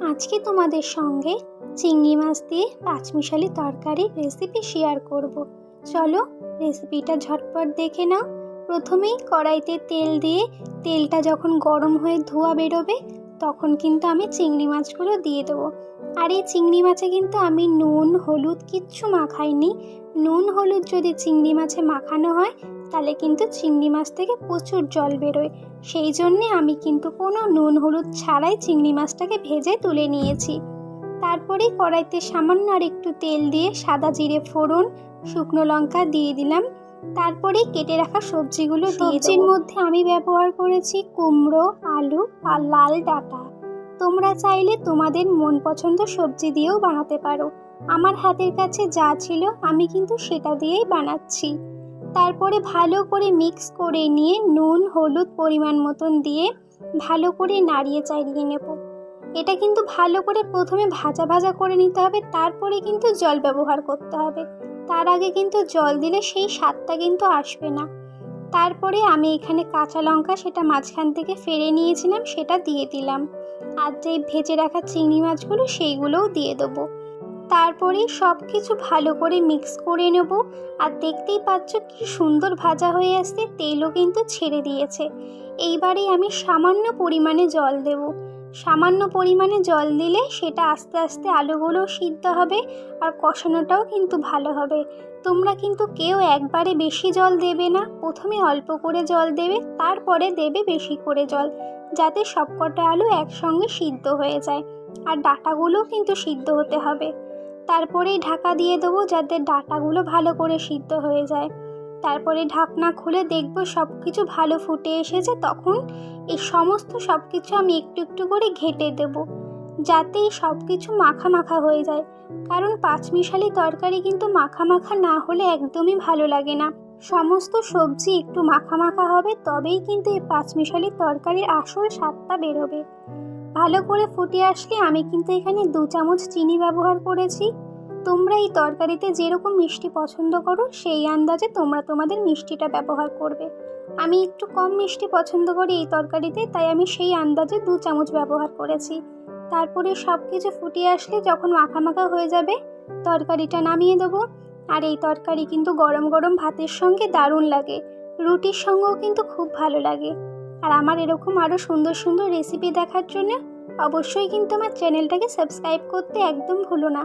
আজকে তোমাদের সঙ্গে চিংড়ি মাছ দিয়ে পাঁচমিশালি তরকারির রেসিপি শেয়ার করব। চলো রেসিপিটা ঝটপট দেখে নাও। প্রথমেই কড়াইতে তেল দিয়ে তেলটা যখন গরম হয়ে ধোঁয়া বেরোবে তখন কিন্তু আমি চিংড়ি মাছগুলো দিয়ে দেবো। আর এই চিংড়ি মাছে কিন্তু আমি নুন হলুদ কিচ্ছু মাখাইনি। নুন হলুদ যদি চিংড়ি মাছে মাখানো হয় তাহলে কিন্তু চিংড়ি মাছ থেকে প্রচুর জল বেরোয়। সেই জন্যে আমি কিন্তু কোনো নুন হলুদ ছাড়াই চিংড়ি মাছটাকে ভেজে তুলে নিয়েছি। তারপরে কড়াইতে সামান্য আর একটু তেল দিয়ে সাদা জিরে ফোড়ন, শুকনো লঙ্কা দিয়ে দিলাম। তারপরে কেটে রাখা সবজিগুলো দিয়ে সবজির মধ্যে আমি ব্যবহার করেছি কুমড়ো, আলু আর লাল ডাঁটা। তোমরা চাইলে তোমাদের মন পছন্দ সবজি দিয়েও বানাতে পারো। আমার হাতের কাছে যা ছিল আমি কিন্তু সেটা দিয়েই বানাচ্ছি। তারপরে ভালো করে মিক্স করে নিয়ে নুন হলুদ পরিমাণ মতন দিয়ে ভালো করে নাড়িয়ে চাড়িয়ে নেব। এটা কিন্তু ভালো করে প্রথমে ভাজা ভাজা করে নিতে হবে, তারপরে কিন্তু জল ব্যবহার করতে হবে। তার আগে কিন্তু জল দিলে সেই স্বাদটা কিন্তু আসবে না। তারপরে আমি এখানে কাঁচা লঙ্কা সেটা মাঝখান থেকে ফেলে নিয়েছিলাম সেটা দিয়ে দিলাম। আর যে ভেজে রাখা চিংড়ি মাছগুলো সেইগুলোও দিয়ে দেবো। তারপরে সব কিছু ভালো করে মিক্স করে নেব। আর দেখতেই পাচ্ছ কি সুন্দর ভাজা হয়ে আসছে, তেলও কিন্তু ছেড়ে দিয়েছে। এইবারে আমি সামান্য পরিমাণে জল দেব। সামান্য পরিমাণে জল দিলে সেটা আস্তে আস্তে আলুগুলো সিদ্ধ হবে আর কষানোটাও কিন্তু ভালো হবে। তোমরা কিন্তু কেউ একবারে বেশি জল দেবে না, প্রথমে অল্প করে জল দেবে, তারপরে দেবে বেশি করে জল, যাতে সবকটা আলু একসঙ্গে সিদ্ধ হয়ে যায়। আর ডাঁটাগুলোও কিন্তু সিদ্ধ হতে হবে। তারপরেই ঢাকা দিয়ে দেবো যাতে ডাঁটাগুলো ভালো করে সিদ্ধ হয়ে যায়। তারপরে ঢাকনা খুলে দেখবো সব কিছু ভালো ফুটে এসেছে। তখন এই সমস্ত সব কিছু আমি একটু একটু করে ঘেঁটে দেব, যাতে এই সব কিছু মাখা মাখা হয়ে যায়। কারণ পাঁচমিশালি তরকারি কিন্তু মাখা মাখা না হলে একদমই ভালো লাগে না। সমস্ত সবজি একটু মাখা মাখা হবে, তবেই কিন্তু এই পাঁচমিশালি তরকারির আসল স্বাদটা বেরোবে। ভালো করে ফুটে আসলে আমি কিন্তু এখানে 2 চামচ চিনি ব্যবহার করেছি। তোমরা এই তরকারিতে যেরকম মিষ্টি পছন্দ করো সেই আন্দাজে তোমরা তোমাদের মিষ্টিটা ব্যবহার করবে। আমি একটু কম মিষ্টি পছন্দ করি এই তরকারিতে, তাই আমি সেই আন্দাজে 2 চামচ ব্যবহার করেছি। তারপরে সব কিছু ফুটে আসলে যখন মাখা মাখা হয়ে যাবে তরকারিটা নামিয়ে দেবো। আর এই তরকারি কিন্তু গরম গরম ভাতের সঙ্গে দারুণ লাগে, রুটির সঙ্গেও কিন্তু খুব ভালো লাগে। আর আমার এরকম আরও সুন্দর সুন্দর রেসিপি দেখার জন্য অবশ্যই কিন্তু আমার চ্যানেলটাকে সাবস্ক্রাইব করতে একদম ভুলো না।